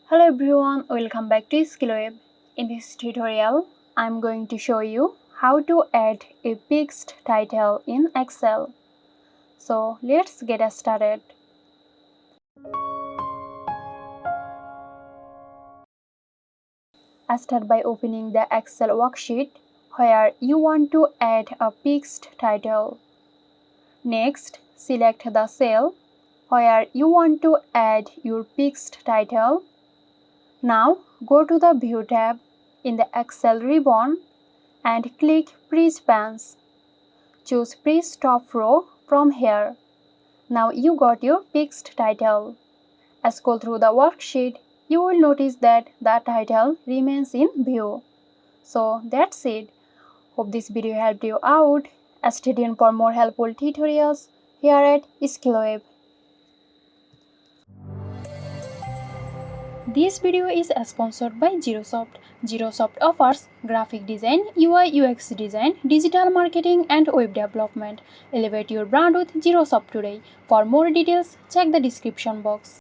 Hello everyone, welcome back to Skill. In this tutorial, I'm going to show you how to add a fixed title in Excel. So let's get started. I start by opening the Excel worksheet where you want to add a fixed title. Next, select the cell where you want to add your fixed title. Now go to the View tab in the Excel ribbon and click Press Pans. Choose Press Top Row from here. Now you got your fixed title. Scroll through the worksheet. You will notice that the title remains in view. So that's it. Hope this video helped you out. Stay tuned for more helpful tutorials here at Skill. This video is sponsored by Xirosoft. Xirosoft offers graphic design, UI UX design, digital marketing and web development. Elevate your brand with Xirosoft today. For more details, check the description box.